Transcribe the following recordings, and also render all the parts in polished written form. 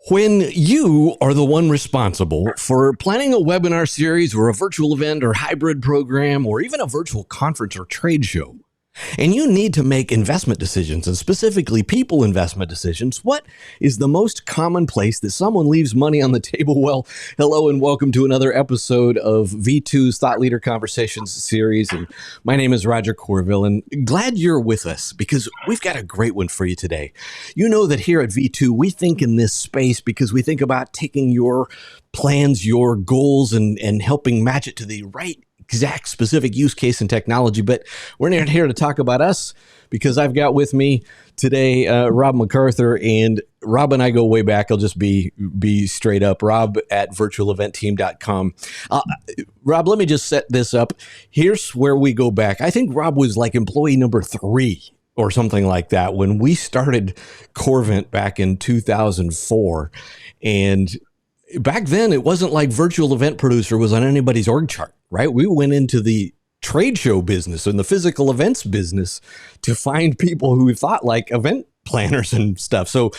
When you are the one responsible for planning a webinar series or a virtual event or hybrid program or even a virtual conference or trade show, and you need to make investment decisions and specifically people investment decisions, what is the most common place that someone leaves money on the table? Well, hello and welcome to another episode of V2's Thought Leader Conversations series. And my name is Roger Courville, and glad you're with us because we've got a great one for you today. You know that here at V2, we think in this space because we think about taking your plans, your goals, and helping match it to the right exact specific use case and technology. But we're not here to talk about us because I've got with me today Rob McArthur, and Rob and I go way back. I'll just be straight up. Rob at virtualeventteam.com. Rob, let me just set this up. Here's where we go back. I think Rob was like employee number 3 or something like that when we started Courville back in 2004. And back then, it wasn't like virtual event producer was on anybody's org chart, right? We went into the trade show business and the physical events business to find people who thought like event planners and stuff. So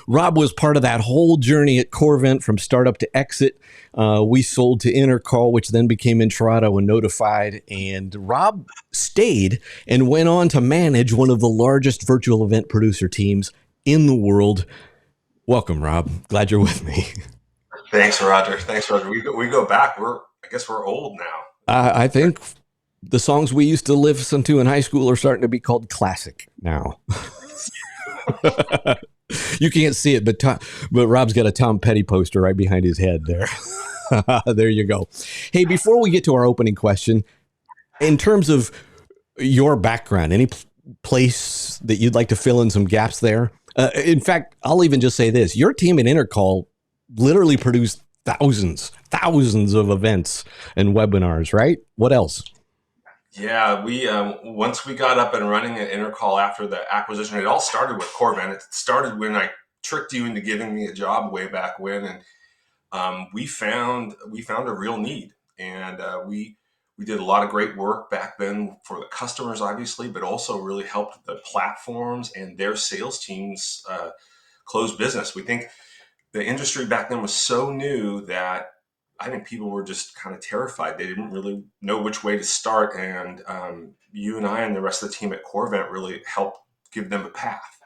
Rob was part of that whole journey at Courville from startup to exit. We sold to Intercall, which then became Intrado and Notified. And Rob stayed and went on to manage one of the largest virtual event producer teams in the world. Welcome, Rob. Glad you're with me. Thanks, Roger. We go back. I guess we're old now. I think the songs we used to listen to in high school are starting to be called classic now. You can't see it, but Rob's got a Tom Petty poster right behind his head there. There you go. Hey, before we get to our opening question, in terms of your background, any place that you'd like to fill in some gaps there? In fact, I'll even just say this. Your team at Intercall literally produced thousands of events and webinars, right? What else? Yeah, we once we got up and running at Intercall after the acquisition, it all started with Courville. It started when I tricked you into giving me a job way back when, and we found a real need, and we did a lot of great work back then for the customers, obviously, but also really helped the platforms and their sales teams close business. We think the industry back then was so new that I think people were just kind of terrified. They didn't really know which way to start. And you and I and the rest of the team at Courville really helped give them a path.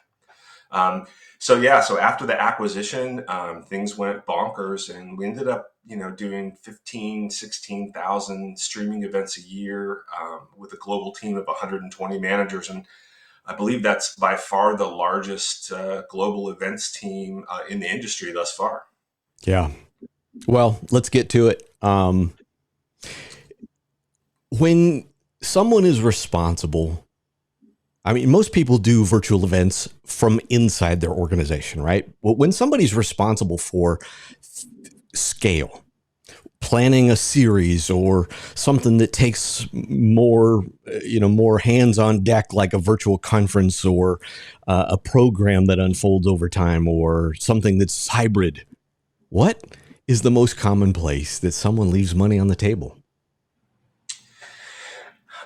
So after the acquisition, things went bonkers, and we ended up, doing 16,000 streaming events a year with a global team of 120 managers. And I believe that's by far the largest global events team in the industry thus far. Yeah. Well, let's get to it. When someone is responsible, I mean, most people do virtual events from inside their organization, right? Well, when somebody's responsible for scale, planning a series or something that takes more hands on deck, like a virtual conference or a program that unfolds over time or something that's hybrid, what is the most common place that someone leaves money on the table?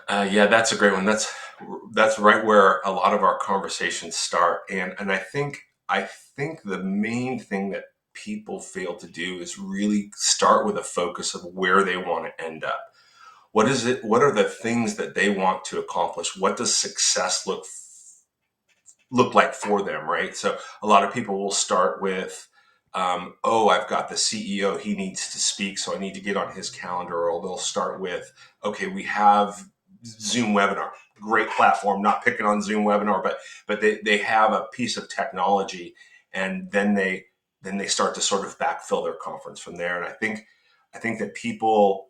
Yeah, that's a great one. That's right where a lot of our conversations start. And I think the main thing that people fail to do is really start with a focus of where they want to end up. What is it? What are the things that they want to accomplish? What does success look like for them, right? So a lot of people will start with, I've got the CEO, he needs to speak, so I need to get on his calendar. Or they'll start with, okay, we have Zoom webinar, great platform, not picking on Zoom webinar, but they have a piece of technology, and then they start to sort of backfill their conference from there. And I think that people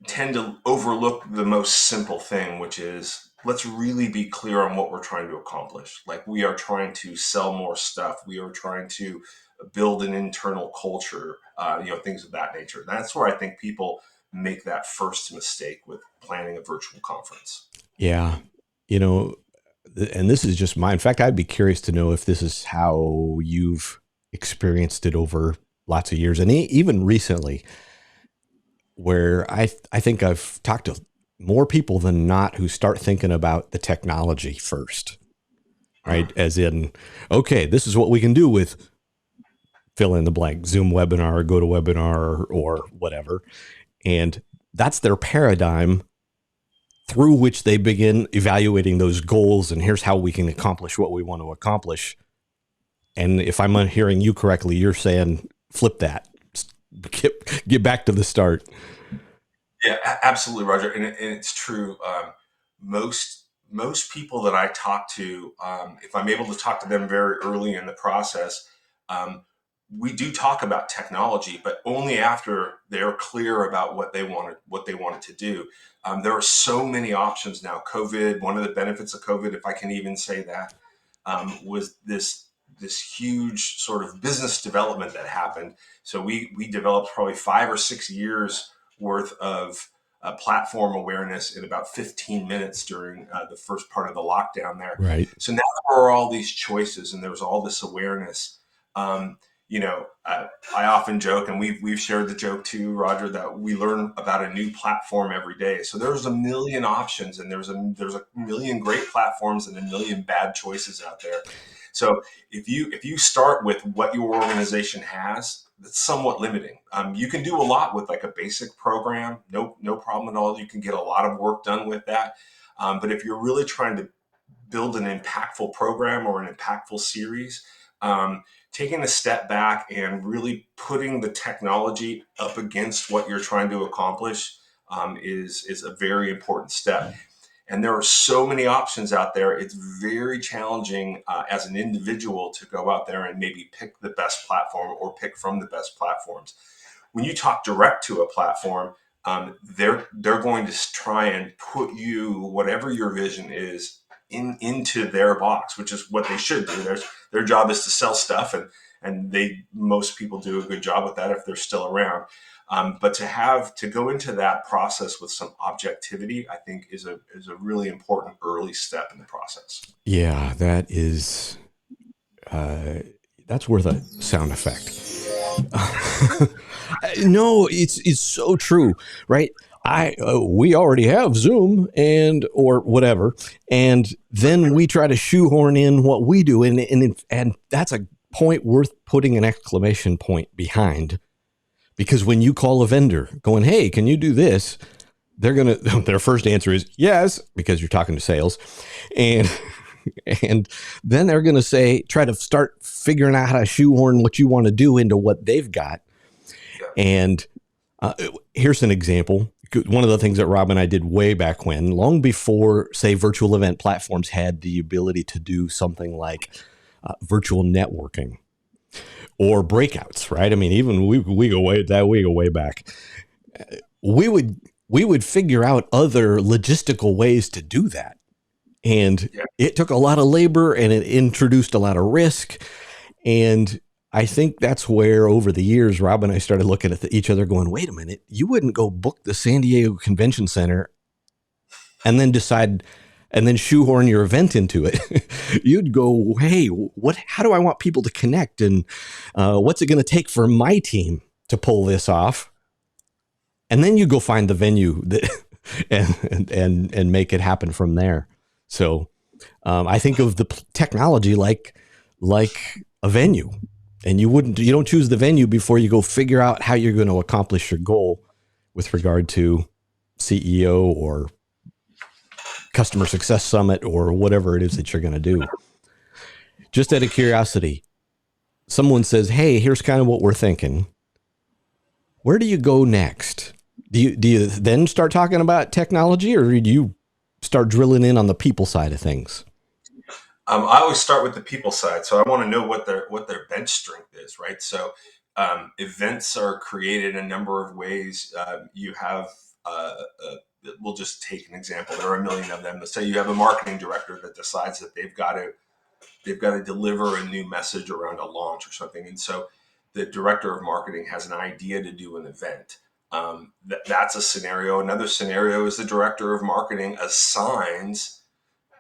tend to overlook the most simple thing, which is, let's really be clear on what we're trying to accomplish. Like, we are trying to sell more stuff. We are trying to build an internal culture, things of that nature. That's where I think people make that first mistake with planning a virtual conference. Yeah. And this is just in fact, I'd be curious to know if this is how you've experienced it over lots of years and even recently, where I think I've talked to more people than not who start thinking about the technology first. right? As in, okay, this is what we can do with fill in the blank, Zoom webinar, or GoToWebinar, or whatever. And that's their paradigm through which they begin evaluating those goals. And here's how we can accomplish what we want to accomplish. And if I'm hearing you correctly, you're saying flip that, get back to the start. Yeah, absolutely, Roger, and it's true. Most people that I talk to, if I'm able to talk to them very early in the process, um, we do talk about technology, but only after they're clear about what they wanted to do. There are so many options now. COVID, one of the benefits of COVID, if I can even say that, was this huge sort of business development that happened. So we developed probably 5 or 6 years worth of platform awareness in about 15 minutes during the first part of the lockdown there. Right. So now there are all these choices and there's all this awareness. Um, I often joke, and we've shared the joke too, Roger, that we learn about a new platform every day. So there's a million options, and there's a million great platforms and a million bad choices out there. So if you start with what your organization has, that's somewhat limiting. You can do a lot with like a basic program, no problem at all. You can get a lot of work done with that. But if you're really trying to build an impactful program or an impactful series, um, taking a step back and really putting the technology up against what you're trying to accomplish is a very important step. And there are so many options out there. It's very challenging as an individual to go out there and maybe pick the best platform or pick from the best platforms. When you talk direct to a platform, they're going to try and put you, whatever your vision is, into their box, which is what they should do. Their job is to sell stuff, and most people do a good job with that if they're still around. But to go into that process with some objectivity, I think is a really important early step in the process. Yeah, that's worth a sound effect. No, it's so true, right? We already have Zoom or whatever, and then we try to shoehorn in what we do, and that's a point worth putting an exclamation point behind, because when you call a vendor going, "Hey, can you do this?" their first answer is yes, because you're talking to sales, and and then they're going to try to start figuring out how to shoehorn what you want to do into what they've got. And here's an example. One of the things that Rob and I did way back when, long before, say, virtual event platforms had the ability to do something like virtual networking or breakouts, right? I mean, even we go way back. We would figure out other logistical ways to do that. And it took a lot of labor and it introduced a lot of risk. And I think that's where over the years, Rob and I started looking at each other going, wait a minute, you wouldn't go book the San Diego Convention Center and then shoehorn your event into it. You'd go, hey, how do I want people to connect? And what's it going to take for my team to pull this off? And then you go find the venue and make it happen from there. So I think of the technology like a venue, and you don't choose the venue before you go figure out how you're going to accomplish your goal with regard to CEO or customer success summit or whatever it is that you're going to do. Just out of curiosity, someone says, hey, here's kind of what we're thinking. Where do you go next? Do you then start talking about technology, or do you start drilling in on the people side of things? I always start with the people side, so I want to know what their bench strength is, right? So events are created in a number of ways. You have, we'll just take an example. There are a million of them. Let's say you have a marketing director that decides that they've got to deliver a new message around a launch or something, and so the director of marketing has an idea to do an event. That's a scenario. Another scenario is the director of marketing assigns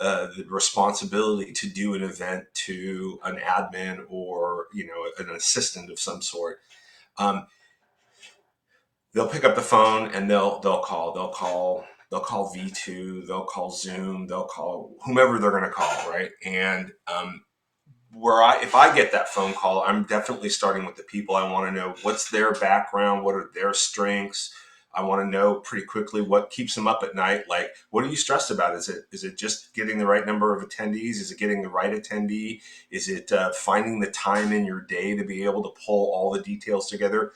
the responsibility to do an event to an admin or an assistant of some sort. Um, they'll pick up the phone and they'll call they'll call V2, they'll call Zoom, they'll call whomever they're going to call, right? And if I get that phone call, I'm definitely starting with the people. I want to know what's their background, what are their strengths. I want to know pretty quickly what keeps them up at night. Like, what are you stressed about? Is it just getting the right number of attendees? Is it getting the right attendee? Is it finding the time in your day to be able to pull all the details together?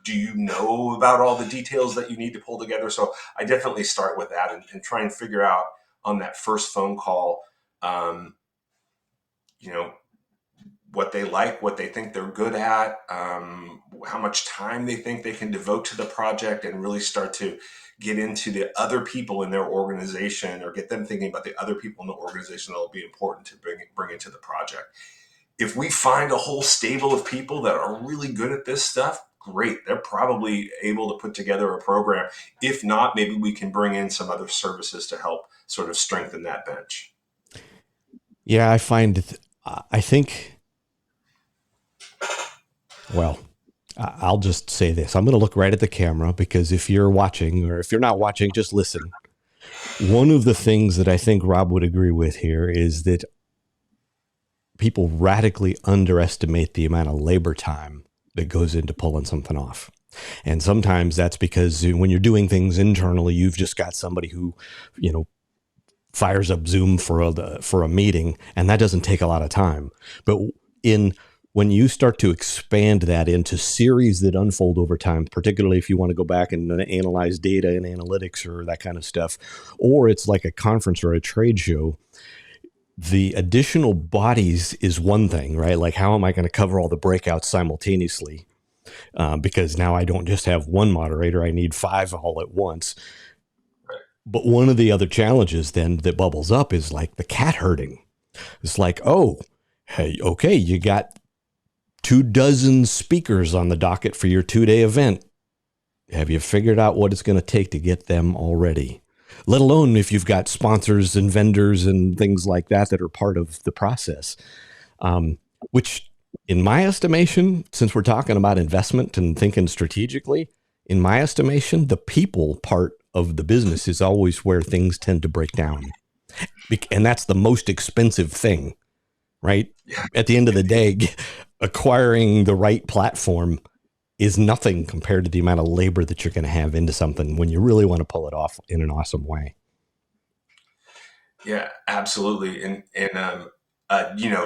Do you know about all the details that you need to pull together? So I definitely start with that and try and figure out on that first phone call, um, you know, what they like, what they think they're good at, how much time they think they can devote to the project, and really start to get into the other people in their organization, or get them thinking about the other people in the organization that will be important to bring into the project. If we find a whole stable of people that are really good at this stuff, great. They're probably able to put together a program. If not, maybe we can bring in some other services to help sort of strengthen that bench. Yeah, I think, well, I'll just say this. I'm going to look right at the camera, because if you're watching, or if you're not watching, just listen. One of the things that I think Rob would agree with here is that people radically underestimate the amount of labor time that goes into pulling something off. And sometimes that's because when you're doing things internally, you've just got somebody who, fires up Zoom for a meeting, and that doesn't take a lot of time. But when you start to expand that into series that unfold over time, particularly if you want to go back and analyze data and analytics or that kind of stuff, or it's like a conference or a trade show, the additional bodies is one thing, right? Like, how am I going to cover all the breakouts simultaneously? Because now I don't just have one moderator, I need 5 all at once. But one of the other challenges then that bubbles up is like the cat herding. It's like, oh, hey, okay, you got 24 speakers on the docket for your 2-day event. Have you figured out what it's going to take to get them already? Let alone if you've got sponsors and vendors and things like that that are part of the process. Which, in my estimation, since we're talking about investment and thinking strategically, in my estimation, the people part of the business is always where things tend to break down. And that's the most expensive thing, right? Yeah. At the end of the day, acquiring the right platform is nothing compared to the amount of labor that you're going to have into something when you really want to pull it off in an awesome way. Yeah, absolutely. And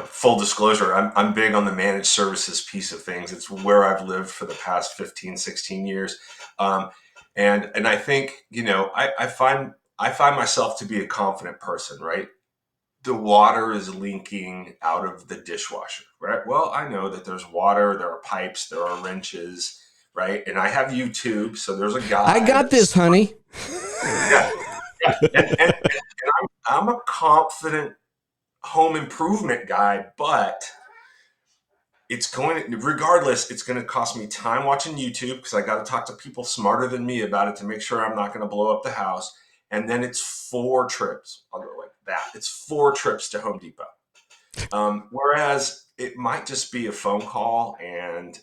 full disclosure, I'm big on the managed services piece of things. It's where I've lived for the past 15, 16 years. And I think, I find myself to be a confident person, right? The water is leaking out of the dishwasher, right? Well, I know that there's water, there are pipes, there are wrenches, right? And I have YouTube, so there's a guy. I got this, honey. Yeah, yeah. And I'm a confident home improvement guy, but regardless, it's going to cost me time watching YouTube, because I got to talk to people smarter than me about it to make sure I'm not going to blow up the house. And then it's 4 trips. I'll go like that. It's 4 trips to Home Depot. Whereas it might just be a phone call and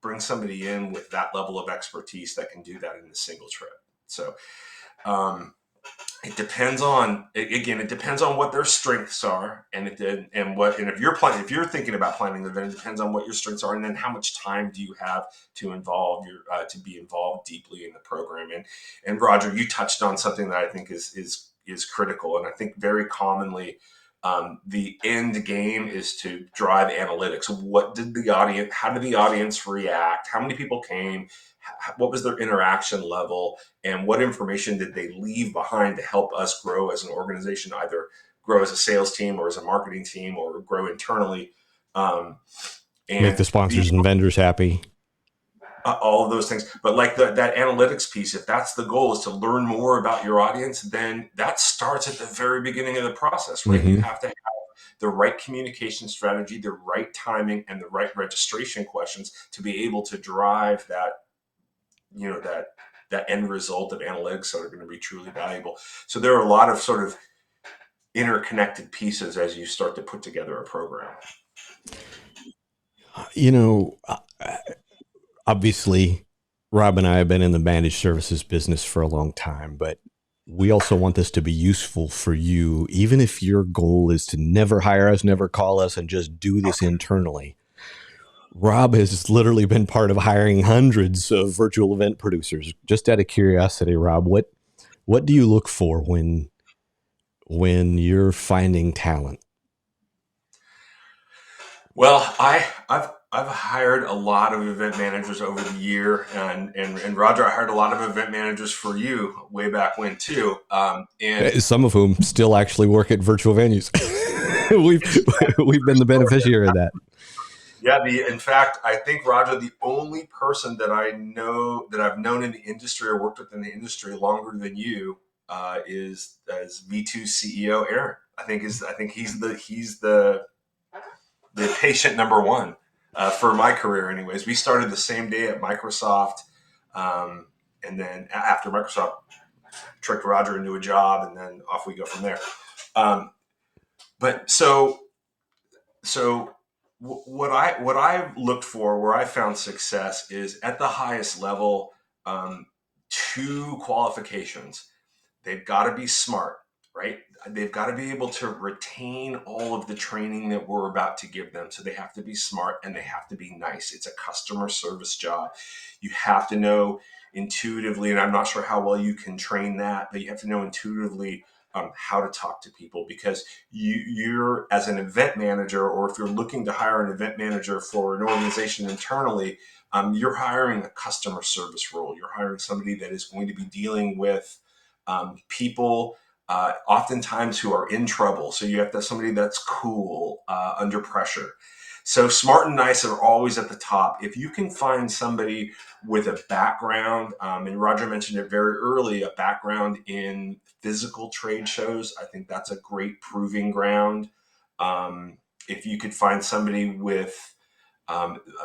bring somebody in with that level of expertise that can do that in a single trip. So it depends on what their strengths are, and if you're thinking about planning the event, it depends on what your strengths are, and then how much time do you have to be involved deeply in the program. And Roger, you touched on something that I think is critical, and I think very commonly the end game is to drive analytics. How did the audience react? How many people came? What was their interaction level? And what information did they leave behind to help us grow as an organization, either grow as a sales team or as a marketing team, or grow internally? Make the sponsors and vendors happy. All of those things. But like that analytics piece, if that's the goal, is to learn more about your audience, then that starts at the very beginning of the process, right? Mm-hmm. You have to have the right communication strategy, the right timing, and the right registration questions to be able to drive that end result of analytics that are going to be truly valuable. So there are a lot of sort of interconnected pieces as you start to put together a program. Obviously, Rob and I have been in the managed services business for a long time, but we also want this to be useful for you, even if your goal is to never hire us, never call us, and just do this internally. Rob has literally been part of hiring hundreds of virtual event producers. Just out of curiosity, Rob, what do you look for when you're finding talent? Well, I've hired a lot of event managers over the year, and Roger, I hired a lot of event managers for you way back when too. And Some of whom still actually work at virtual venues. we've been the beneficiary of that. yeah, in fact, I think Roger, the only person that I know that I've known in the industry or worked with in the industry longer than you is as V2 CEO Aaron. I think he's the patient number one for my career. Anyways, we started the same day at Microsoft, and then after Microsoft tricked Roger into a job, and then off we go from there. But so what I've looked for, where I found success, is at the highest level. Two qualifications: they've got to be smart, right? They've got to be able to retain all of the training that we're about to give them. So they have to be smart and they have to be nice. It's a customer service job. You have to know intuitively, and I'm not sure how well you can train that, but you have to know intuitively how to talk to people, because you're, as an event manager, or if you're looking to hire an event manager for an organization internally, you're hiring a customer service role. You're hiring somebody that is going to be dealing with people oftentimes who are in trouble. So you have to have somebody that's cool under pressure. So smart and nice are always at the top. If you can find somebody with a background, and Roger mentioned it very early, a background in physical trade shows, I think that's a great proving ground. If you could find somebody with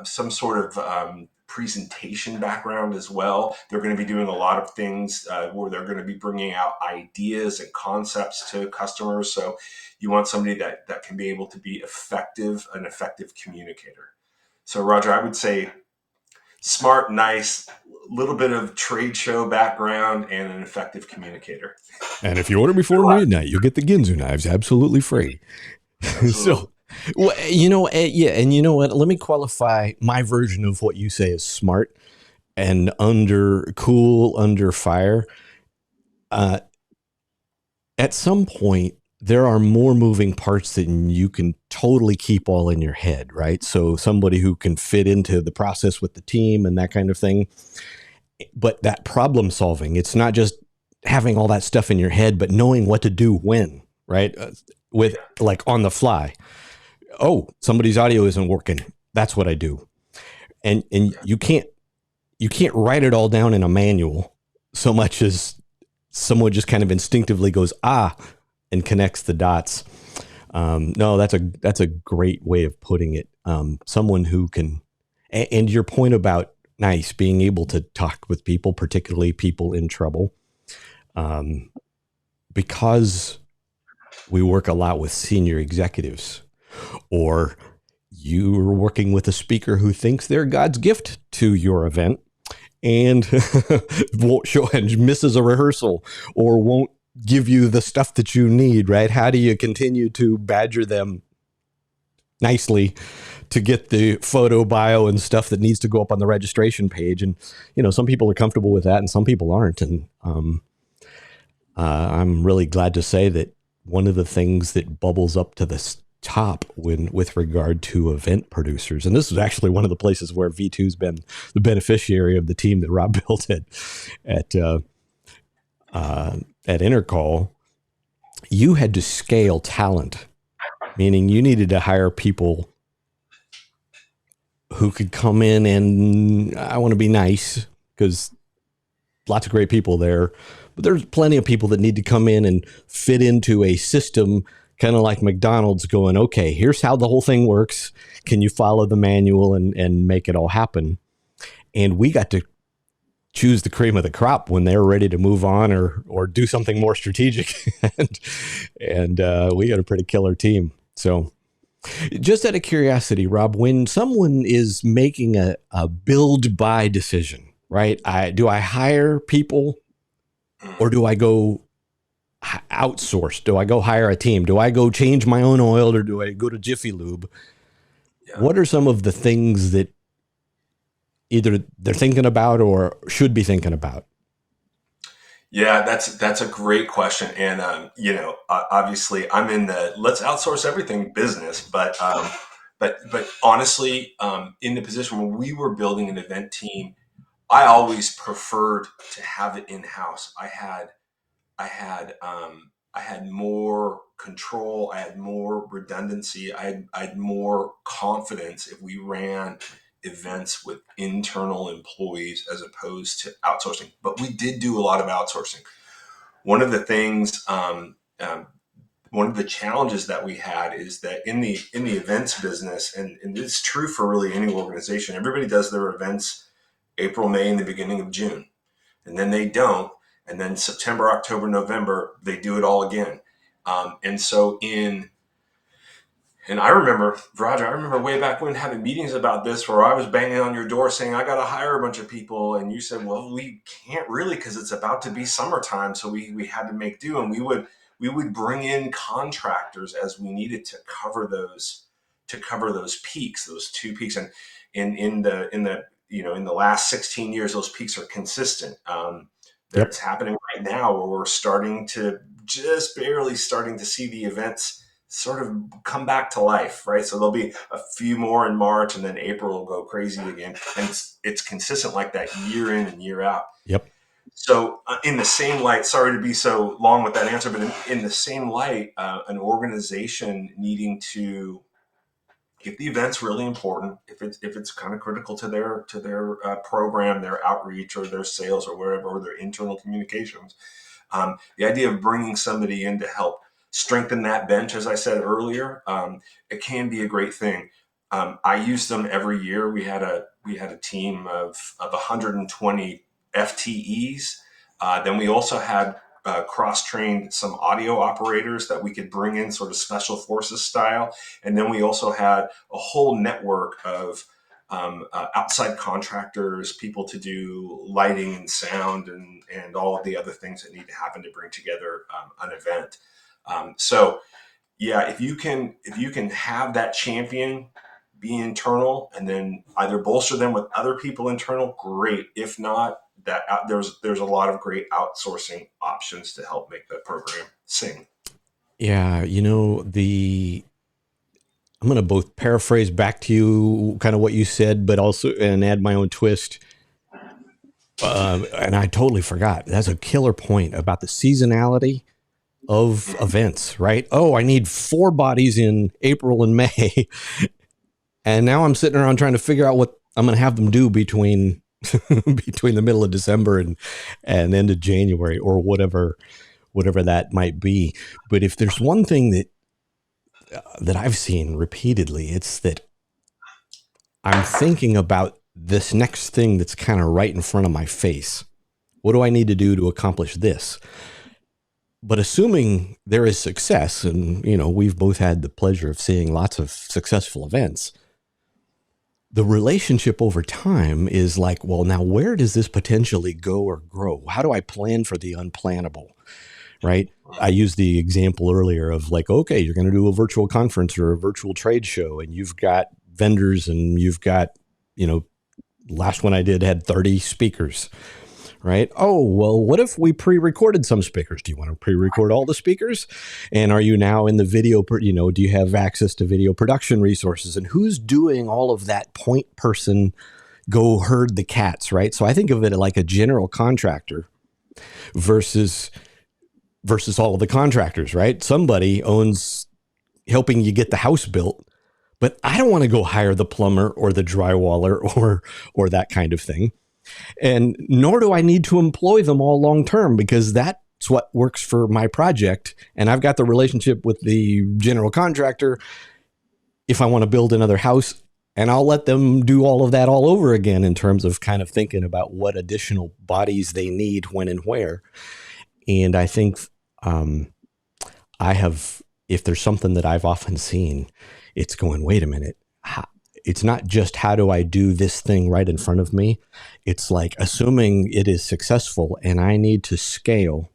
some sort of presentation background as well, they're going to be doing a lot of things where they're going to be bringing out ideas and concepts to customers. So you want somebody that can be able to be an effective communicator. So Roger, I would say smart, nice, little bit of trade show background, and an effective communicator. And if you order before midnight, you'll get the Ginzu knives absolutely free. So, well, yeah, and you know what? Let me qualify my version of what you say is smart and under fire. At some point, there are more moving parts than you can totally keep all in your head, right? So somebody who can fit into the process with the team and that kind of thing. But that problem solving, it's not just having all that stuff in your head, but knowing what to do when, right? With like on the fly. Oh, somebody's audio isn't working. That's what I do. And you can't write it all down in a manual so much as someone just kind of instinctively goes, and connects the dots. No, that's a great way of putting it. Someone who can, and your point about nice, being able to talk with people, particularly people in trouble, because we work a lot with senior executives, or you're working with a speaker who thinks they're God's gift to your event and won't show and misses a rehearsal or won't give you the stuff that you need, right? How do you continue to badger them nicely to get the photo bio and stuff that needs to go up on the registration page? And, some people are comfortable with that and some people aren't. And I'm really glad to say that one of the things that bubbles up to the top with regard to event producers, and this is actually one of the places where V2's been the beneficiary of the team that Rob built at Intercall, you had to scale talent, meaning you needed to hire people who could come in and I want to be nice because lots of great people there, but there's plenty of people that need to come in and fit into a system, kind of like McDonald's going, okay, here's how the whole thing works. Can you follow the manual and make it all happen? And we got to choose the cream of the crop when they're ready to move on or do something more strategic. and we got a pretty killer team. So just out of curiosity, Rob, when someone is making a build buy decision, right? Do I hire people or do I go outsource? Do I go hire a team? Do I go change my own oil, or do I go to Jiffy Lube? Yeah. What are some of the things that either they're thinking about or should be thinking about? Yeah, that's a great question, and obviously, I'm in the let's outsource everything business, but honestly, in the position when we were building an event team, I always preferred to have it in house. I had more control. I had more redundancy. I had more confidence if we ran events with internal employees as opposed to outsourcing. But we did do a lot of outsourcing. One of the things, one of the challenges that we had is that in the events business, and it's true for really any organization, everybody does their events April, May, and the beginning of June, and then they don't. And then September, October, November, they do it all again. And so and I remember, Roger, I remember way back when having meetings about this where I was banging on your door saying, I got to hire a bunch of people. And you said, well, we can't really because it's about to be summertime. So we had to make do. And we would bring in contractors as we needed to cover those peaks, those 2 peaks. And in the last 16 years, those peaks are consistent. That's happening right now where we're just barely starting to see the events sort of come back to life, right? So there'll be a few more in March, and then April will go crazy again. And it's consistent like that year in and year out. Yep. So in the same light, sorry to be so long with that answer, but in the same light, an organization needing to, if the event's really important, if it's kind of critical to their program, their outreach, or their sales, or wherever, or their internal communications, the idea of bringing somebody in to help strengthen that bench, as I said earlier, it can be a great thing. I use them every year. We had a team of 120 FTEs. Then we also had cross-trained some audio operators that we could bring in sort of special forces style. And then we also had a whole network of outside contractors, people to do lighting and sound and all of the other things that need to happen to bring together an event. So yeah, if you can have that champion be internal and then either bolster them with other people internal, great. If not, there's a lot of great outsourcing options to help make that program sing. Yeah, I'm going to both paraphrase back to you kind of what you said, but also and add my own twist. And I totally forgot. That's a killer point about the seasonality of events, right? Oh, I need 4 bodies in April and May. And now I'm sitting around trying to figure out what I'm going to have them do between the middle of December and end of January, or whatever that might be. But if there's one thing that I've seen repeatedly, it's that I'm thinking about this next thing that's kind of right in front of my face. What do I need to do to accomplish this? But assuming there is success, and we've both had the pleasure of seeing lots of successful events, the relationship over time is like, well, now where does this potentially go or grow? How do I plan for the unplannable? Right? I used the example earlier of like, okay, you're going to do a virtual conference or a virtual trade show, and you've got vendors, and you've got, last one I did had 30 speakers, right? Oh, well, what if we pre-recorded some speakers? Do you want to pre-record all the speakers? And are you now in the video, do you have access to video production resources? And who's doing all of that point person, go herd the cats, right? So I think of it like a general contractor versus all of the contractors, right? Somebody owns helping you get the house built, but I don't want to go hire the plumber or the drywaller or that kind of thing. And nor do I need to employ them all long term, because that's what works for my project. And I've got the relationship with the general contractor if I want to build another house, and I'll let them do all of that all over again in terms of kind of thinking about what additional bodies they need when and where. And I think if there's something that I've often seen, it's going, wait a minute. It's not just how do I do this thing right in front of me. It's like assuming it is successful and I need to scale,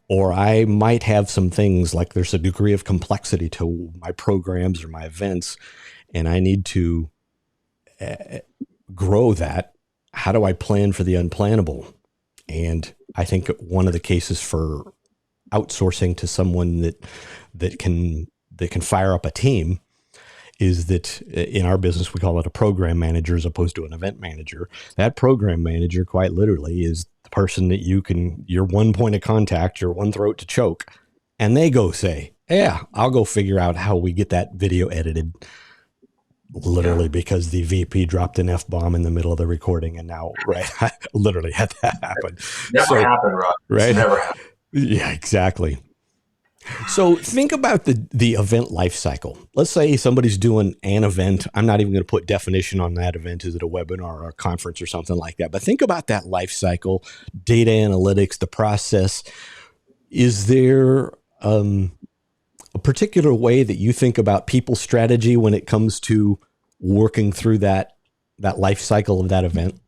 or I might have some things like there's a degree of complexity to my programs or my events, and I need to grow that. How do I plan for the unplannable? And I think one of the cases for outsourcing to someone that can fire up a team is that in our business, we call it a program manager as opposed to an event manager. That program manager, quite literally, is the person that you're one point of contact, you're one throat to choke. And they go say, yeah, I'll go figure out how we get that video edited. Literally, because the VP dropped an F-bomb in the middle of the recording. And now, right, I literally had that happen. Never happened, Rob. Right? It's never happened. Yeah, exactly. So think about the event life cycle. Let's say somebody's doing an event. I'm not even going to put definition on that event. Is it a webinar or a conference or something like that? But think about that life cycle, data analytics, the process. Is there a particular way that you think about people strategy when it comes to working through that life cycle of that event?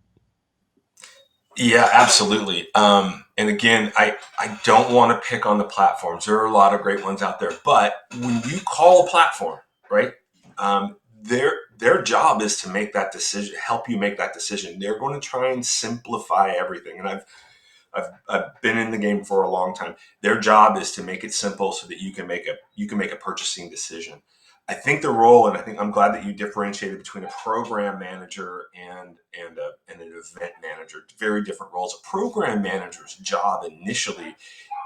Yeah, absolutely. And again, I don't want to pick on the platforms. There are a lot of great ones out there, but when you call a platform, right, their job is to make that decision, help you make that decision. They're going to try and simplify everything. And I've been in the game for a long time. Their job is to make it simple so that you can make a purchasing decision. I think the role, and I think I'm glad that you differentiated between a program manager and an event manager. Very different roles. A program manager's job initially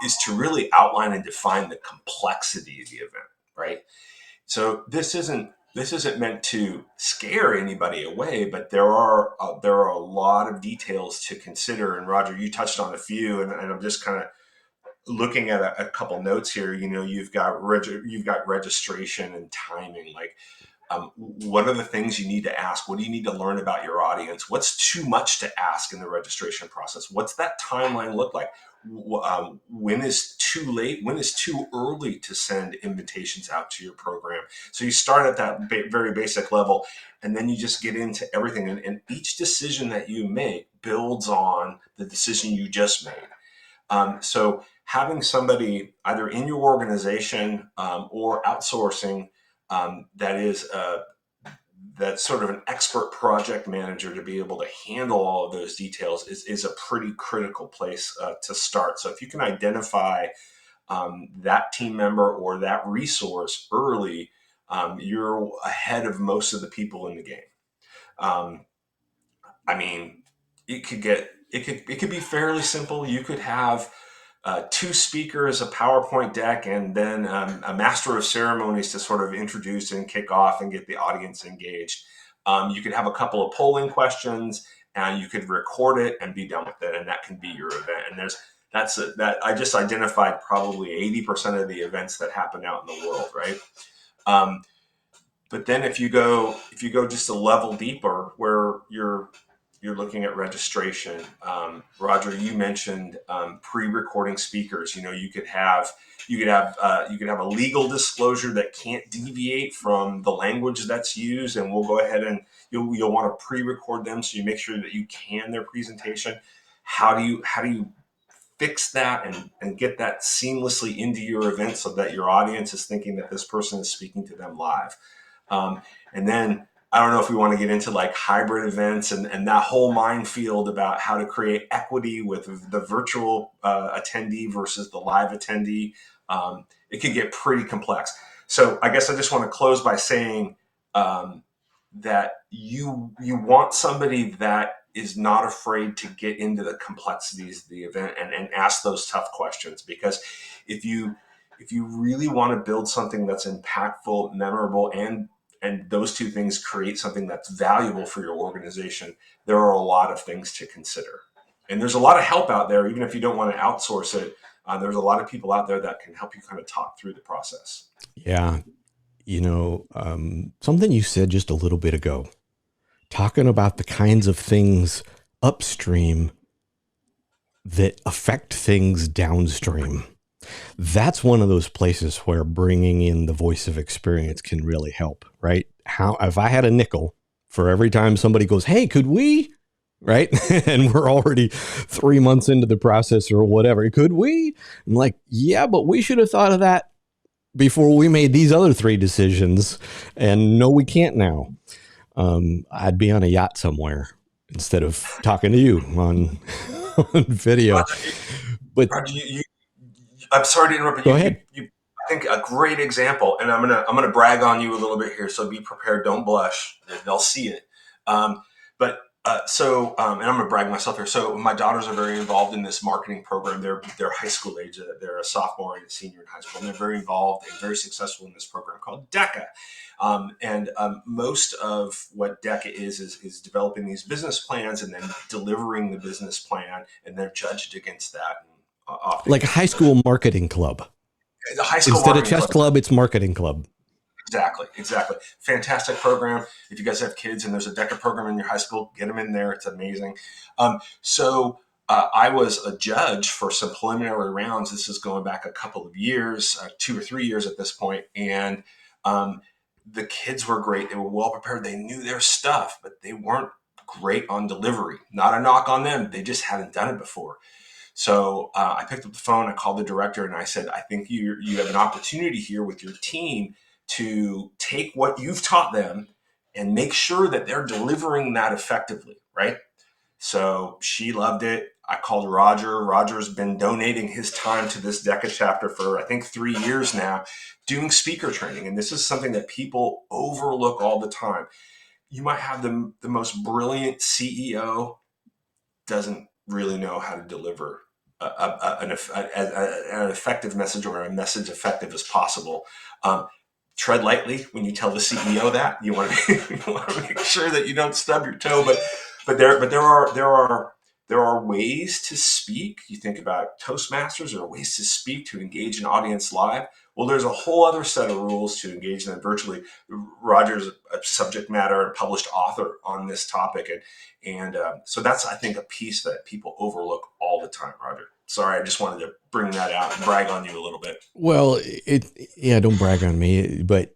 is to really outline and define the complexity of the event, right? So this isn't meant to scare anybody away, but there are a lot of details to consider. And Roger, you touched on a few, and I'm just kind of looking at a couple notes here. You've got registration and timing. Like, what are the things you need to ask? What do you need to learn about your audience? What's too much to ask in the registration process? What's that timeline look like? When is too late? When is too early to send invitations out to your program? So you start at that very basic level, and then you just get into everything. And each decision that you make builds on the decision you just made. So having somebody either in your organization or outsourcing that's sort of an expert project manager to be able to handle all of those details is a pretty critical place to start. So if you can identify that team member or that resource early, you're ahead of most of the people in the game. I mean, it could be fairly simple. You could have two speakers, a PowerPoint deck, and then a master of ceremonies to sort of introduce and kick off and get the audience engaged. You could have a couple of polling questions, and you could record it and be done with it, and that can be your event. And that I just identified probably 80% of the events that happen out in the world, right? But then if you go just a level deeper, where you're looking at registration. Roger, you mentioned pre-recording speakers. You could have a legal disclosure that can't deviate from the language that's used, and we'll go ahead and you'll want to pre-record them so you make sure that you can their presentation. How do you fix that and get that seamlessly into your event so that your audience is thinking that this person is speaking to them live? And then I don't know if we want to get into like hybrid events and that whole minefield about how to create equity with the virtual attendee versus the live attendee. It can get pretty complex. So I guess I just want to close by saying that you want somebody that is not afraid to get into the complexities of the event and ask those tough questions. Because if you really want to build something that's impactful, memorable, and those two things create something that's valuable for your organization, there are a lot of things to consider. And there's a lot of help out there, even if you don't want to outsource it. There's a lot of people out there that can help you kind of talk through the process. Yeah. Something you said just a little bit ago, talking about the kinds of things upstream that affect things downstream. That's one of those places where bringing in the voice of experience can really help, right? If I had a nickel for every time somebody goes, hey, could we right? And we're already 3 months into the process or whatever. Could we? I'm like, yeah, but we should have thought of that before we made these other 3 decisions. And no, we can't now. I'd be on a yacht somewhere instead of talking to you on, on video. But Roger, I'm sorry to interrupt, but go ahead. I think a great example, and I'm gonna brag on you a little bit here. So be prepared, don't blush. They'll see it. And I'm gonna brag myself here. So my daughters are very involved in this marketing program. They're high school age. They're a sophomore and a senior in high school, and they're very involved and very successful in this program called DECA. Most of what DECA is developing these business plans and then delivering the business plan, and they're judged against that. Like a high school marketing club. The high school Instead of chess club, it's marketing club. Exactly. Fantastic program. If you guys have kids and there's a DECA program in your high school, get them in there. It's amazing. I was a judge for some preliminary rounds. This is going back a couple of years, 2 or 3 years at this point. And the kids were great. They were well prepared. They knew their stuff, but they weren't great on delivery. Not a knock on them. They just hadn't done it before. So I picked up the phone, I called the director, and I said, I think you have an opportunity here with your team to take what you've taught them and make sure that they're delivering that effectively, right? So she loved it. I called Roger. Roger's been donating his time to this DECA chapter for, I think, 3 years now, doing speaker training. And this is something that people overlook all the time. You might have the most brilliant CEO, doesn't really know how to deliver an effective message or a message effective as possible. Tread lightly when you tell the CEO that. You want to make sure that you don't stub your toe. But there are ways to speak. You think about Toastmasters, there are ways to speak to engage an audience live. Well, there's a whole other set of rules to engage them virtually. Roger's a subject matter and published author on this topic, and so that's, I think, a piece that people overlook all the time. Roger, sorry, I just wanted to bring that out and brag on you a little bit. Well, don't brag on me, but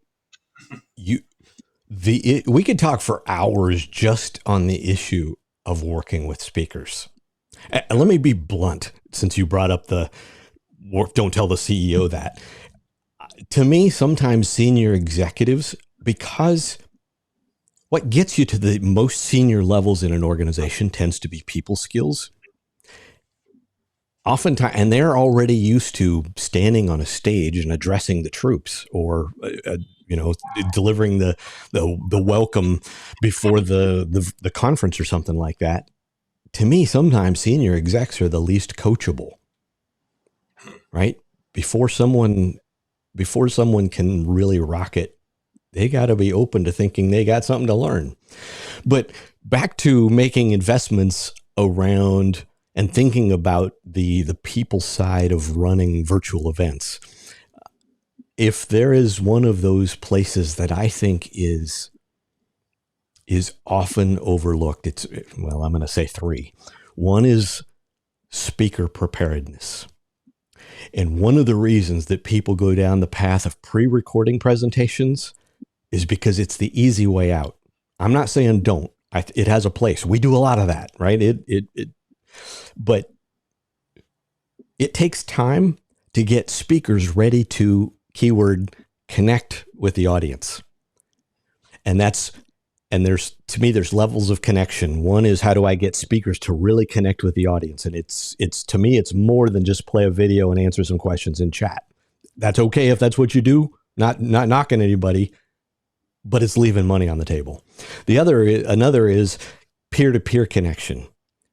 we could talk for hours just on the issue of working with speakers. And let me be blunt, since you brought up don't tell the CEO that. To me, sometimes senior executives, because what gets you to the most senior levels in an organization tends to be people skills. Oftentimes, and they're already used to standing on a stage and addressing the troops, or delivering the welcome before the conference or something like that. To me, sometimes senior execs are the least coachable, right? Before someone can really rock it, they got to be open to thinking they got something to learn. But back to making investments around and thinking about the people side of running virtual events. If there is one of those places that I think is often overlooked, I'm going to say 3. One is speaker preparedness. And one of the reasons that people go down the path of pre-recording presentations is because it's the easy way out. I'm not saying don't. It has a place. We do a lot of that, right? But it takes time to get speakers ready to, keyword, connect with the audience. And there's levels of connection. One is, how do I get speakers to really connect with the audience? And it's to me, it's more than just play a video and answer some questions in chat. That's okay if that's what you do. Not knocking anybody, but it's leaving money on the table. Another is peer-to-peer connection,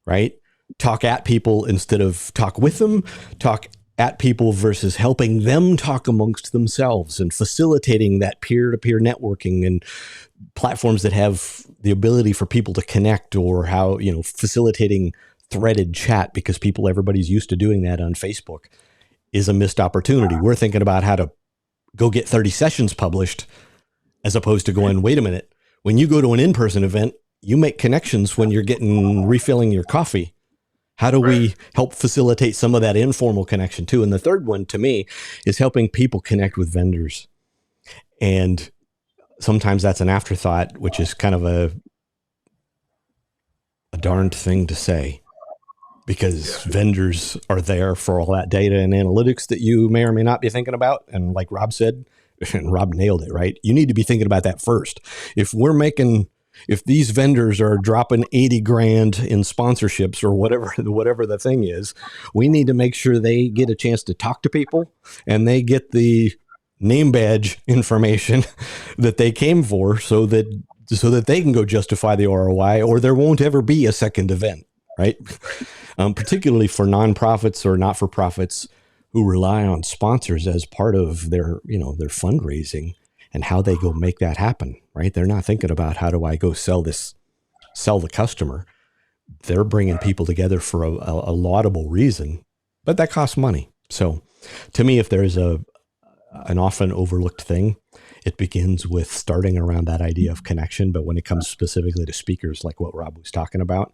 right? Talk at people instead of talk with them. Talk at people versus helping them talk amongst themselves, and facilitating that peer-to-peer networking and platforms that have the ability for people to connect, or facilitating threaded chat, because everybody's used to doing that on Facebook, is a missed opportunity. We're thinking about how to go get 30 sessions published, as opposed to going, wait a minute, when you go to an in-person event, you make connections when you're refilling your coffee. How do we help facilitate some of that informal connection too? And the third one, to me, is helping people connect with vendors. And sometimes that's an afterthought, which is kind of a darned thing to say, because vendors are there for all that data and analytics that you may or may not be thinking about. And like Rob said, and Rob nailed it, right? You need to be thinking about that first. If these vendors are dropping 80 grand in sponsorships or whatever the thing is, we need to make sure they get a chance to talk to people and they get the name badge information that they came for, so that they can go justify the ROI, or there won't ever be a second event, right? Particularly for nonprofits or not-for-profits who rely on sponsors as part of their fundraising and how they go make that happen, right? They're not thinking about, how do I go sell the customer. They're bringing people together for a laudable reason, but that costs money. So to me, if there's an often overlooked thing, it begins with starting around that idea of connection. But when it comes specifically to speakers, like what Rob was talking about,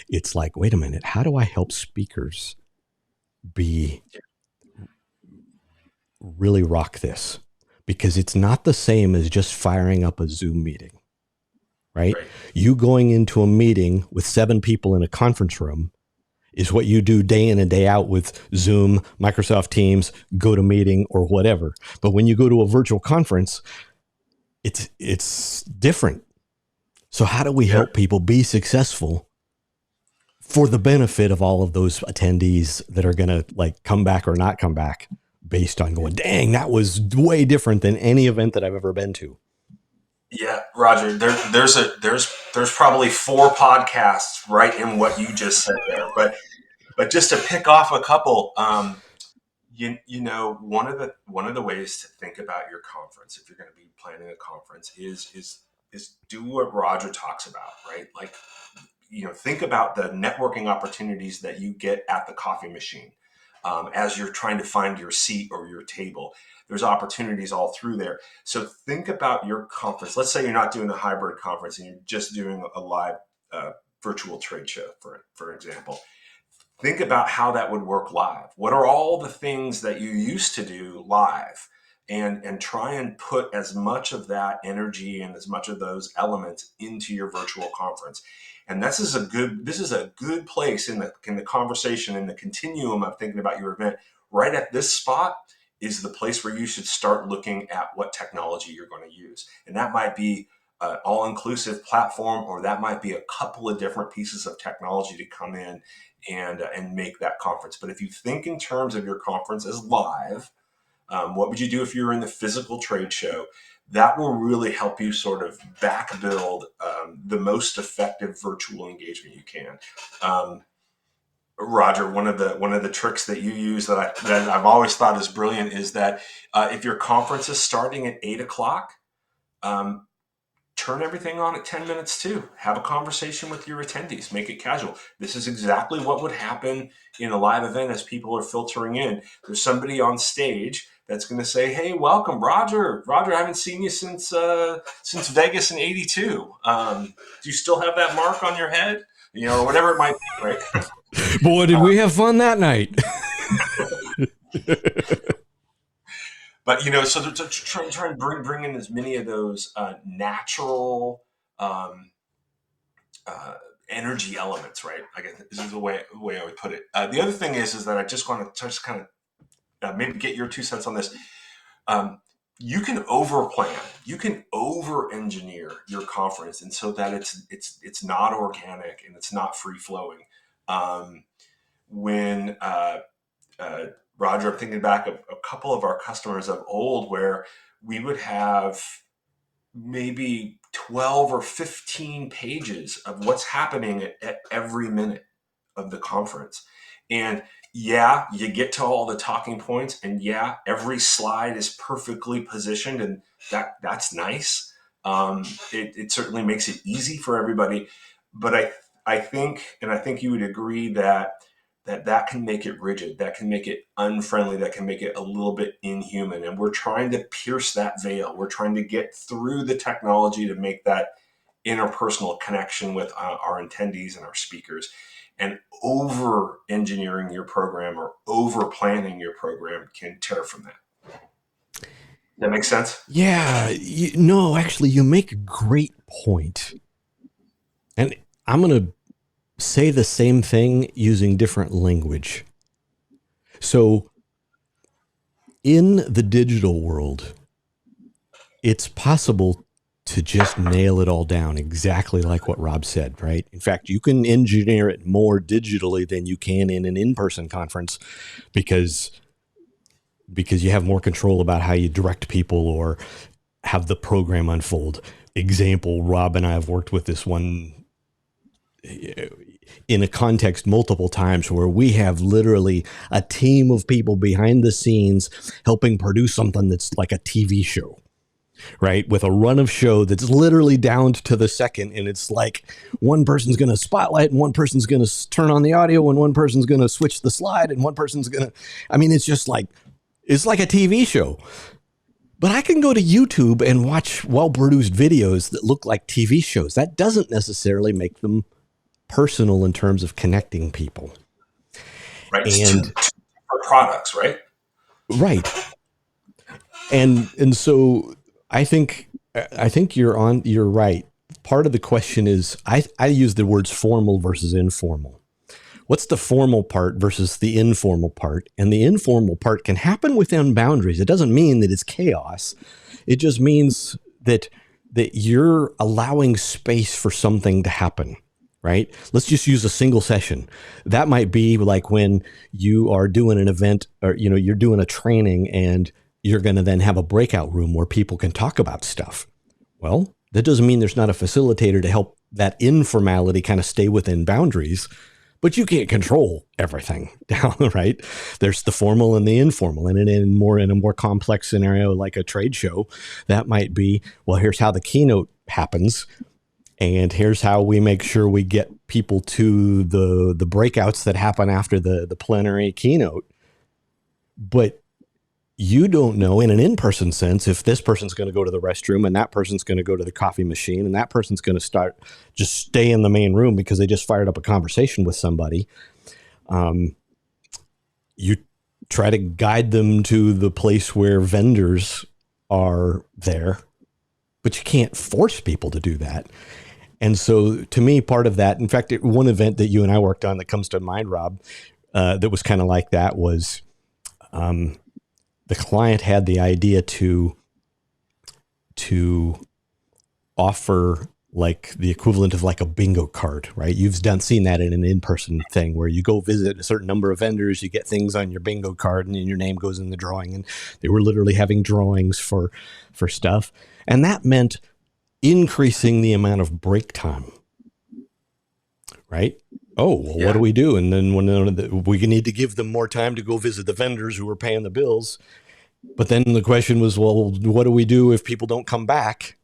it's like, wait a minute, how do I help speakers really rock this? Because it's not the same as just firing up a Zoom meeting, right? You going into a meeting with 7 people in a conference room is what you do day in and day out with Zoom, Microsoft Teams, GoToMeeting, or whatever. But when you go to a virtual conference, it's different. So how do we help people be successful for the benefit of all of those attendees that are going to like come back or not come back based on going, dang, that was way different than any event that I've ever been to? Yeah, Roger, there's probably 4 podcasts right in what you just said there. But just to pick off a couple, one of the ways to think about your conference, if you're going to be planning a conference, is do what Roger talks about, right? Like, think about the networking opportunities that you get at the coffee machine as you're trying to find your seat or your table. There's opportunities all through there. So think about your conference. Let's say you're not doing a hybrid conference and you're just doing a live virtual trade show, for example. Think about how that would work live. What are all the things that you used to do live? And try and put as much of that energy and as much of those elements into your virtual conference. And this is a good place in the conversation, in the continuum of thinking about your event. Right at this spot is the place where you should start looking at what technology you're going to use. And that might be an all-inclusive platform, or that might be a couple of different pieces of technology to come in and make that conference. But if you think in terms of your conference as live, what would you do if you were in the physical trade show? That will really help you sort of back build the most effective virtual engagement you can. Roger, one of the tricks that you use that I've always thought is brilliant is that if your conference is starting at 8:00, turn everything on at 10 minutes too. Have a conversation with your attendees. Make it casual. This is exactly what would happen in a live event as people are filtering in. There's somebody on stage that's going to say, "Hey, welcome, Roger. Roger, I haven't seen you since Vegas in '82. Do you still have that mark on your head? Or whatever it might be, right?" Boy, did we have fun that night. But so to try and bring in as many of those natural energy elements, right? I guess this is the way I would put it. The other thing is that I just want to just kind of maybe get your 2 cents on this. You can over plan, you can over engineer your conference, and so that it's not organic and it's not free flowing. When Roger, I'm thinking back of a couple of our customers of old where we would have maybe 12 or 15 pages of what's happening at every minute of the conference. And yeah, you get to all the talking points, and yeah, every slide is perfectly positioned, and that's nice. It certainly makes it easy for everybody. But I think you would agree that can make it rigid, that can make it unfriendly, that can make it a little bit inhuman. And we're trying to pierce that veil. We're trying to get through the technology to make that interpersonal connection with our attendees and our speakers. And over engineering your program or over planning your program can tear from that. That makes sense? Yeah. No, actually, you make a great point. And I'm going to say the same thing using different language. So in the digital world, it's possible to just nail it all down exactly like what Rob said, right? In fact, you can engineer it more digitally than you can in an in-person conference because you have more control about how you direct people or have the program unfold. Example, Rob and I have worked with this one in a context multiple times where we have literally a team of people behind the scenes helping produce something that's like a TV show, right? With a run of show that's literally down to the second. And it's like one person's going to spotlight and one person's going to turn on the audio and one person's going to switch the slide and one person's going to, I mean, it's just like, it's like a TV show. But I can go to YouTube and watch well-produced videos that look like TV shows. That doesn't necessarily make them personal in terms of connecting people. Right. And two products, right? Right. And so I think you're right. Part of the question is I use the words formal versus informal. What's the formal part versus the informal part? And the informal part can happen within boundaries. It doesn't mean that it's chaos. It just means that you're allowing space for something to happen, right? Let's just use a single session. That might be like when you are doing an event or, you're doing a training and you're going to then have a breakout room where people can talk about stuff. Well, that doesn't mean there's not a facilitator to help that informality kind of stay within boundaries. But you can't control everything down, right? There's the formal and the informal. And in a more complex scenario like a trade show, that might be, well, here's how the keynote happens. And here's how we make sure we get people to the breakouts that happen after the plenary keynote. But you don't know in an in-person sense if this person's going to go to the restroom and that person's going to go to the coffee machine and that person's going to just stay in the main room because they just fired up a conversation with somebody. You try to guide them to the place where vendors are there, but you can't force people to do that. And so to me, part of that, in fact, one event that you and I worked on that comes to mind, Rob, that was kind of like that was, the client had the idea to offer like the equivalent of like a bingo card, right? You've seen that in an in-person thing where you go visit a certain number of vendors, you get things on your bingo card and then your name goes in the drawing. And they were literally having drawings for stuff. And that meant increasing the amount of break time, right? Oh, well, yeah. What do we do? And then when we need to give them more time to go visit the vendors who are paying the bills. But then the question was, well, what do we do if people don't come back?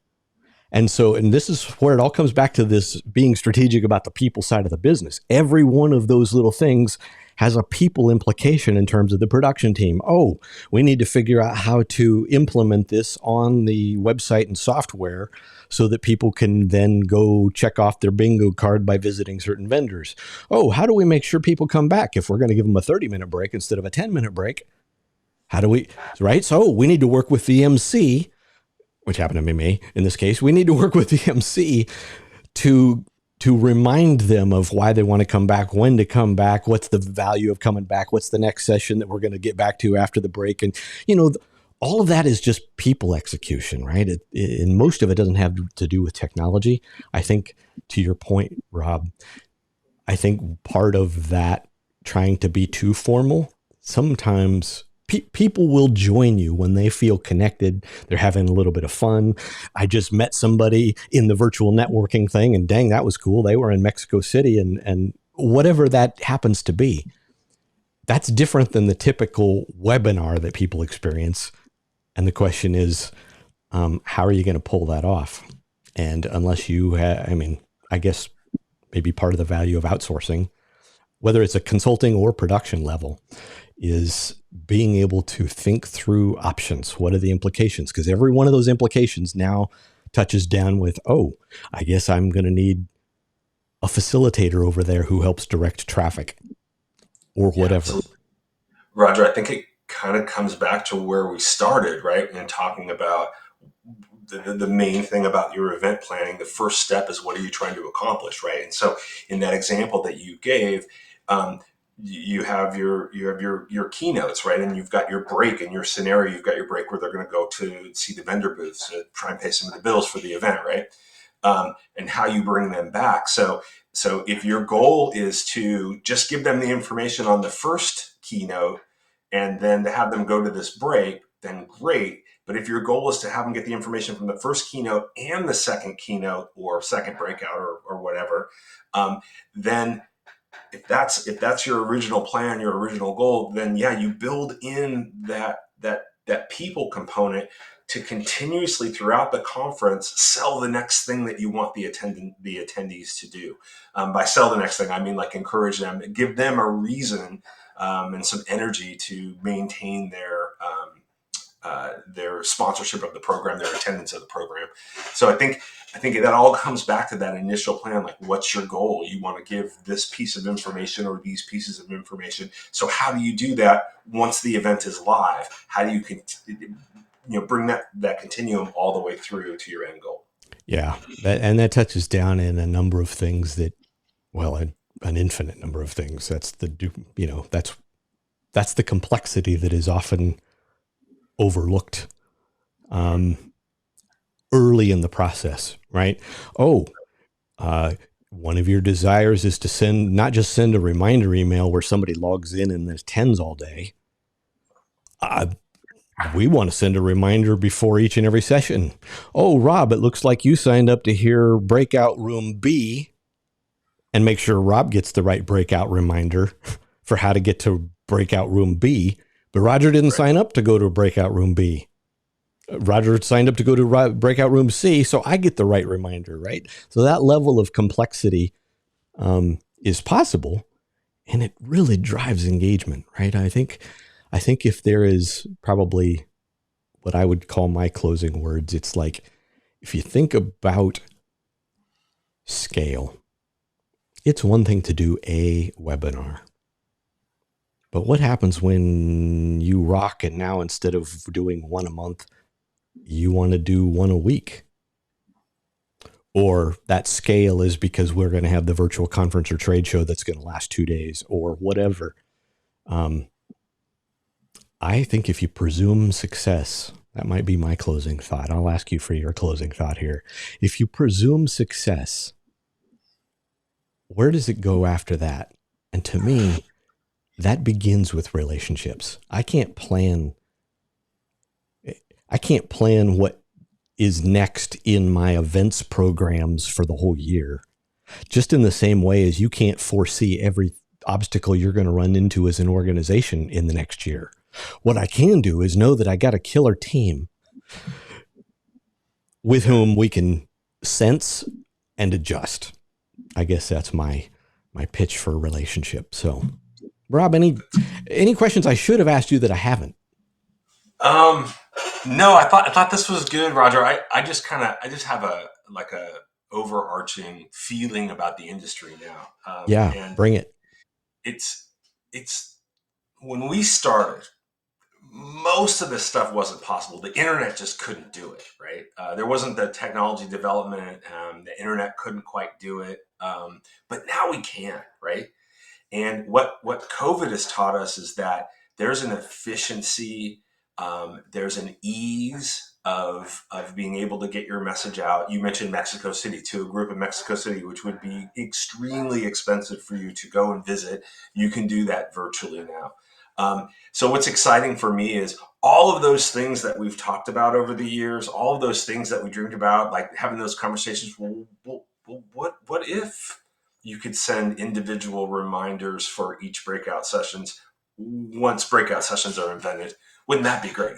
And this is where it all comes back to this being strategic about the people side of the business. Every one of those little things has a people implication in terms of the production team. Oh, we need to figure out how to implement this on the website and software so that people can then go check off their bingo card by visiting certain vendors. Oh, how do we make sure people come back if we're going to give them a 30-minute break instead of a 10-minute break? How do we, right? So we need to work with the MC, which happened to be me in this case. We need to work with the MC to remind them of why they want to come back, when to come back, what's the value of coming back, what's the next session that we're going to get back to after the break. And, all of that is just people execution, right? And most of it doesn't have to do with technology. I think to your point, Rob, I think part of that trying to be too formal, sometimes people will join you when they feel connected. They're having a little bit of fun. I just met somebody in the virtual networking thing and dang, that was cool. They were in Mexico City and whatever that happens to be. That's different than the typical webinar that people experience. And the question is, how are you going to pull that off? And unless you have, I guess maybe part of the value of outsourcing, whether it's a consulting or production level, is being able to think through options. What are the implications? Because every one of those implications now touches down with, oh, I guess I'm going to need a facilitator over there who helps direct traffic or whatever. Yeah, Roger, I think it kind of comes back to where we started, right? And talking about the main thing about your event planning. The first step is, what are you trying to accomplish, right? And so in that example that you gave, you have your keynotes, right? And you've got your break in your scenario. You've got your break where they're going to go to see the vendor booths to try and pay some of the bills for the event, right? And how you bring them back. So if your goal is to just give them the information on the first keynote and then to have them go to this break, then great. But if your goal is to have them get the information from the first keynote and the second keynote or second breakout or whatever, then if that's your original plan, your original goal, then yeah, you build in that people component to continuously throughout the conference sell the next thing that you want the attendees to do. By sell the next thing, I mean like encourage them, give them a reason and some energy to maintain their sponsorship of the program, their attendance of the program. So I think that all comes back to that initial plan. Like, what's your goal? You want to give this piece of information or these pieces of information. So how do you do that once the event is live? How do you bring that continuum all the way through to your end goal? Yeah, that touches down in a number of things that, well, an infinite number of things. That's that's the complexity that is often overlooked early in the process, right? One of your desires is to not just send a reminder email where somebody logs in and attends all day. We want to send a reminder before each and every session. Oh, Rob, it looks like you signed up to hear breakout room B, and make sure Rob gets the right breakout reminder for how to get to breakout room B. But Roger didn't sign up to go to breakout room B. Roger signed up to go to breakout room C, so I get the right reminder, right? So that level of complexity is possible, and it really drives engagement, right? I think if there is probably what I would call my closing words, it's like, if you think about scale, it's one thing to do a webinar. But what happens when you rock and now instead of doing one a month, you want to do one a week? Or that scale is because we're going to have the virtual conference or trade show that's going to last 2 days or whatever. I think if you presume success, that might be my closing thought. I'll ask you for your closing thought here. If you presume success, where does it go after that? And to me, that begins with relationships. I can't plan what is next in my events programs for the whole year. Just in the same way as you can't foresee every obstacle you're going to run into as an organization in the next year. What I can do is know that I got a killer team with whom we can sense and adjust. I guess that's my pitch for a relationship. So, Rob, any questions I should have asked you that I haven't? No, I thought this was good, Roger. I just have a overarching feeling about the industry now. And bring it. It's when we started, most of this stuff wasn't possible. The internet just couldn't do it, right? There wasn't the technology development. The internet couldn't quite do it. But now we can, right? And what COVID has taught us is that there's an efficiency, there's an ease of being able to get your message out. You mentioned Mexico City, to a group in Mexico City, which would be extremely expensive for you to go and visit. You can do that virtually now. So what's exciting for me is all of those things that we've talked about over the years, all of those things that we dreamed about, like having those conversations. Well, what if you could send individual reminders for each breakout sessions once breakout sessions are invented? Wouldn't that be great?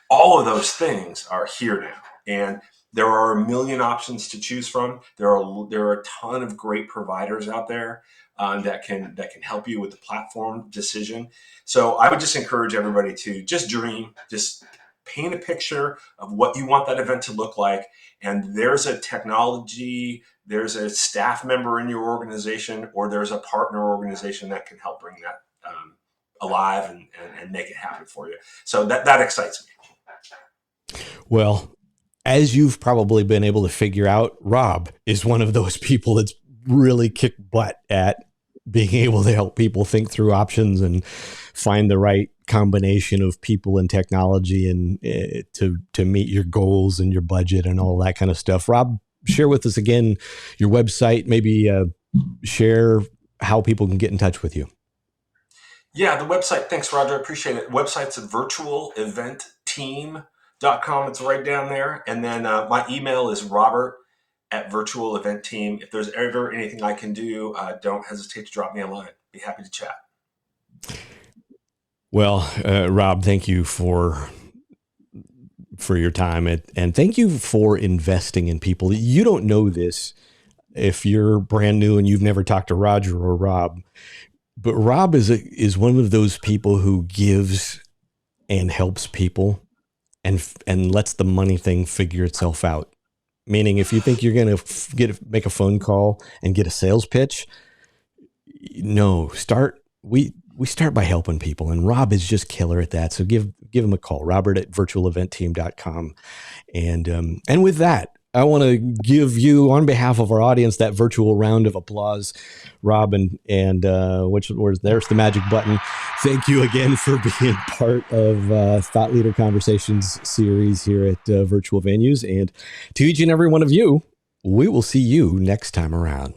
All of those things are here now, and there are a million options to choose from. There are a ton of great providers out there that can help you with the platform decision. So I would just encourage everybody to just dream, just paint a picture of what you want that event to look like. And there's a technology, there's a staff member in your organization, or there's a partner organization that can help bring that alive and make it happen for you. So that excites me. Well, as you've probably been able to figure out, Rob is one of those people that's really kicked butt at being able to help people think through options and find the right combination of people and technology and to meet your goals and your budget and all that kind of stuff. Rob, share with us again your website, maybe share how people can get in touch with you. Yeah, the website. Thanks, Roger. I appreciate it. Website's at virtualeventteam.com. It's right down there. And then my email is robert@virtualeventteam. If there's ever anything I can do, don't hesitate to drop me a line. Be happy to chat. Well, Rob, thank you for your time and thank you for investing in people. You don't know this if you're brand new and you've never talked to Roger or Rob, but Rob is one of those people who gives and helps people and lets the money thing figure itself out. Meaning, if you think you're going to make a phone call and get a sales pitch, no, we start by helping people, and Rob is just killer at that. So give him a call, robert@virtualeventteam.com. And with that, I want to give you, on behalf of our audience, that virtual round of applause, Rob, and there's the magic button. Thank you again for being part of Thought Leader Conversations series here at Virtual Venues. And to each and every one of you, we will see you next time around.